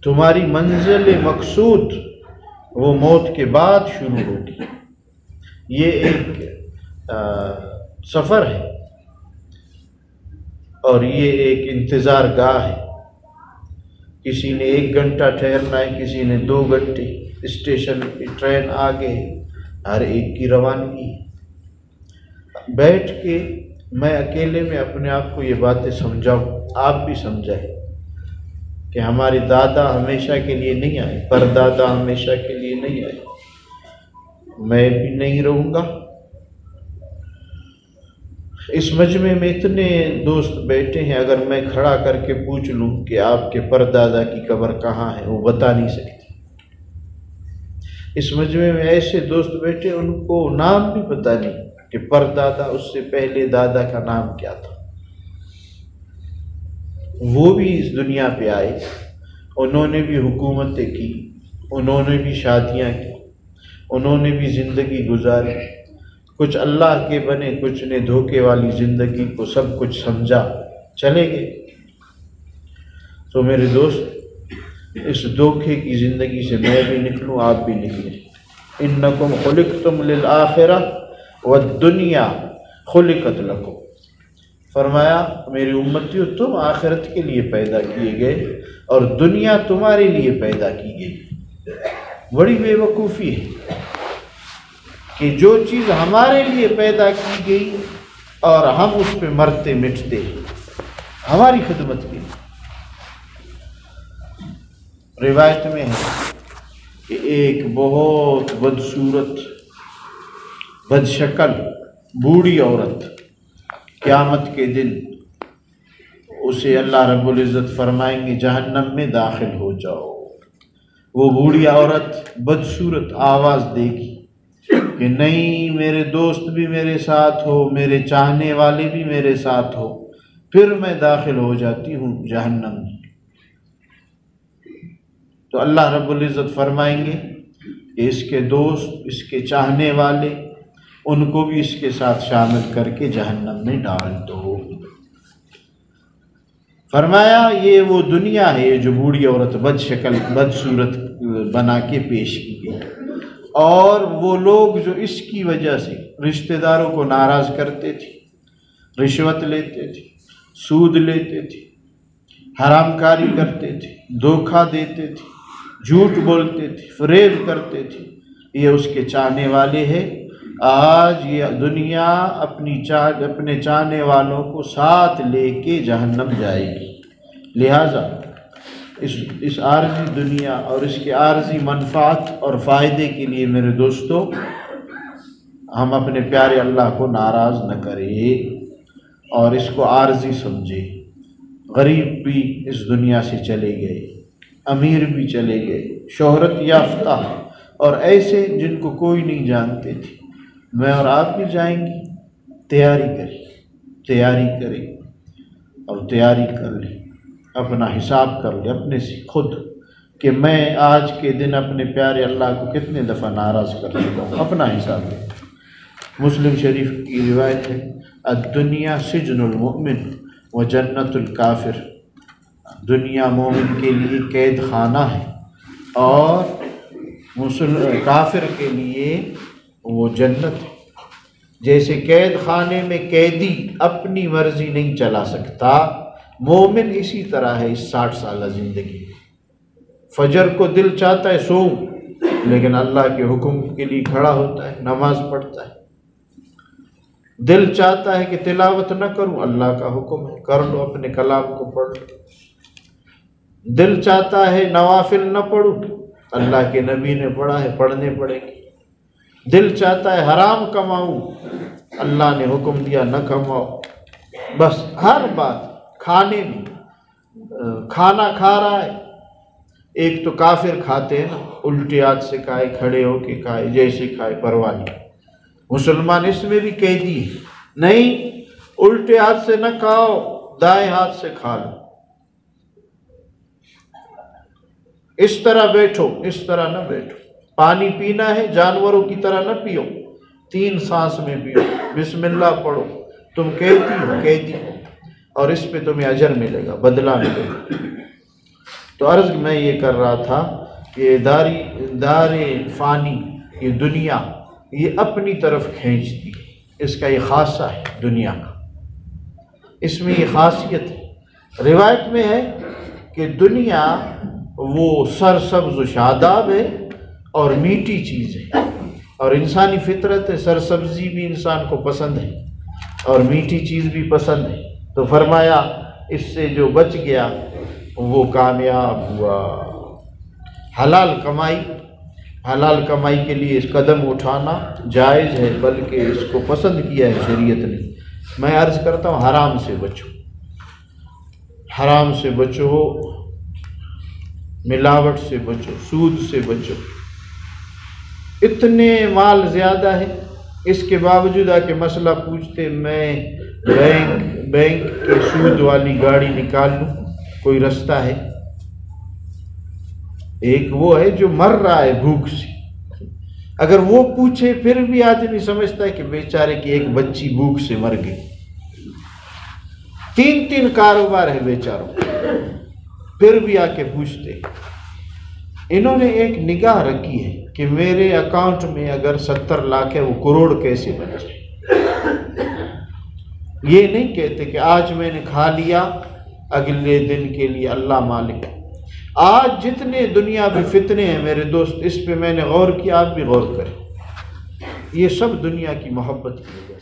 तुम्हारी मंजिल मकसूद वो मौत के बाद शुरू होगी। ये एक सफ़र है और ये एक इंतज़ार गाह है। किसी ने 1 घंटा ठहरना है, किसी ने 2 घंटे। स्टेशन पे ट्रेन आ गए, हर एक की रवानगी। बैठ के मैं अकेले में अपने आप को ये बातें समझाऊँ, आप भी समझाएं कि हमारे दादा हमेशा के लिए नहीं आए, परदादा हमेशा के लिए नहीं आए, मैं भी नहीं रहूँगा। इस मजमे में इतने दोस्त बैठे हैं, अगर मैं खड़ा करके पूछ लूँ कि आपके परदादा की कब्र कहाँ है, वो बता नहीं सकते। इस मजमे में ऐसे दोस्त बैठे उनको नाम भी पता नहीं कि परदादा उससे पहले दादा का नाम क्या था। वो भी इस दुनिया पे आए, उन्होंने भी हुकूमतें की, उन्होंने भी शादियाँ की, उन्होंने भी ज़िंदगी गुजारी। कुछ अल्लाह के बने, कुछ ने धोखे वाली ज़िंदगी को सब कुछ समझा, चले गए। तो मेरे दोस्त, इस धोखे की ज़िंदगी से मैं भी निकलूँ, आप भी निकलें। इन्नकुम खुलिक़्तुम लिल आखिरह वद्दुनिया खुलिक़त लकुम। फरमाया मेरी उम्मतियों, तुम आखिरत के लिए पैदा किए गए और दुनिया तुम्हारे लिए पैदा की गई। बड़ी बेवकूफ़ी है कि जो चीज़ हमारे लिए पैदा की गई और हम उस पे मरते मिटते हैं हमारी खिदमत के लिए। रिवायत में है कि एक बहुत बदसूरत बदशक्ल बूढ़ी औरत क़यामत के दिन उसे अल्लाह रब्बुल इज़्ज़त फरमाएंगे जहन्नम में दाखिल हो जाओ। वो बूढ़ी औरत बदसूरत आवाज़ देगी कि नहीं, मेरे दोस्त भी मेरे साथ हो, मेरे चाहने वाले भी मेरे साथ हो, फिर मैं दाखिल हो जाती हूँ जहन्नम में। तो अल्लाह रब्बुल इज़्ज़त फरमाएंगे कि इसके दोस्त, इसके चाहने वाले, उनको भी इसके साथ शामिल करके जहन्नम में डाल दो। फरमाया ये वो दुनिया है, ये जो बूढ़ी औरत बदशक्ल बदसूरत बना के पेश की गई। और वो लोग जो इसकी वजह से रिश्तेदारों को नाराज़ करते थे, रिश्वत लेते थे, सूद लेते थे, हरामकारी करते थे, धोखा देते थे, झूठ बोलते थे, फरेब करते थे, ये उसके चाहने वाले हैं। आज ये दुनिया अपने चाहने वालों को साथ लेके जहन्नम जाएगी। लिहाजा इस आर्जी दुनिया और इसके आर्जी मनफात और फ़ायदे के लिए मेरे दोस्तों, हम अपने प्यारे अल्लाह को नाराज़ न करें और इसको आर्जी समझें। गरीब भी इस दुनिया से चले गए, अमीर भी चले गए, शोहरत याफ्ता और ऐसे जिनको कोई नहीं जानते थे। मैं और आप भी जाएंगे। तैयारी करें और तैयारी कर लें, अपना हिसाब कर ले अपने से खुद कि मैं आज के दिन अपने प्यारे अल्लाह को कितने दफ़ा नाराज़ कर चुका हूँ। अपना हिसाब ले। मुस्लिम शरीफ की रिवायत है, अद्दुनिया सिजनुल मुमिन व जन्नतुल काफिर। दुनिया मोमिन के लिए कैद खाना है और काफिर के लिए वो जन्नत है। जैसे कैद खाने में कैदी अपनी मर्जी नहीं चला सकता, मोमिन इसी तरह है इस 60 साल ज़िंदगी। फजर को दिल चाहता है सो, लेकिन अल्लाह के हुक्म के लिए खड़ा होता है, नमाज पढ़ता है। दिल चाहता है कि तिलावत न करूं, अल्लाह का हुक्म है कर लो, अपने कलाम को पढ़ लो। दिल चाहता है नवाफिल न पढ़ूं, अल्लाह के नबी ने पढ़ा है, पढ़ने पड़ेंगे। दिल चाहता है हराम कमाऊं, अल्लाह ने हुक्म दिया न कमाओ। बस हर बात खाने में, खाना खा रहा है, एक तो काफिर खाते हैं ना, उल्टे हाथ से खाए, खड़े होके खाए, जैसे खाए परवाह नहीं। मुसलमान इसमें भी कैदी है, नहीं उल्टे हाथ से न खाओ, दाएं हाथ से खा लो। इस तरह बैठो, इस तरह न बैठो। पानी पीना है जानवरों की तरह न पियो, 3 सांस में पियो, बिस्मिल्लाह पढ़ो। तुम कैदी हो और इस पे तुम्हें अजर मिलेगा, बदला मिलेगा। تو عرض میں یہ کر رہا تھا کہ دار فانی، یہ دنیا یہ اپنی طرف کھینچتی ہے، اس کا یہ خاصہ ہے دنیا کا، اس میں یہ خاصیت ہے۔ روایت میں ہے کہ دنیا وہ سرسبز و شاداب ہے اور میٹھی چیز ہے، اور انسانی فطرت ہے، سرسبزی بھی انسان کو پسند ہے اور میٹھی چیز بھی پسند ہے۔ تو فرمایا اس سے جو بچ گیا وہ کامیاب ہوا۔ حلال کمائی کے لیے اس قدم اٹھانا جائز ہے، بلکہ اس کو پسند کیا ہے شریعت نے۔ میں عرض کرتا ہوں حرام سے بچو، حرام سے بچو، ملاوٹ سے بچو، سود سے بچو۔ اتنے مال زیادہ ہے، اس کے باوجود آ کے مسئلہ پوچھتے میں بینک کے سود والی گاڑی نکال لوں، کوئی رستہ ہے؟ ایک وہ ہے جو مر رہا ہے بھوک سے، اگر وہ پوچھے پھر بھی آدمی سمجھتا ہے کہ بیچارے کی ایک بچی بھوک سے مر گئی۔ 3 کاروبار ہے بیچاروں، پھر بھی آ کے پوچھتے۔ انہوں نے ایک نگاہ رکھی ہے کہ میرے اکاؤنٹ میں اگر 70 لاکھ ہے وہ کروڑ کیسے بن جائے۔ یہ نہیں کہتے کہ آج میں نے کھا لیا اگلے دن کے لیے اللہ مالک۔ آج جتنے دنیاوی فتنے ہیں میرے دوست، اس پہ میں نے غور کیا، آپ بھی غور کریں۔ یہ سب دنیا کی محبت کی وجہ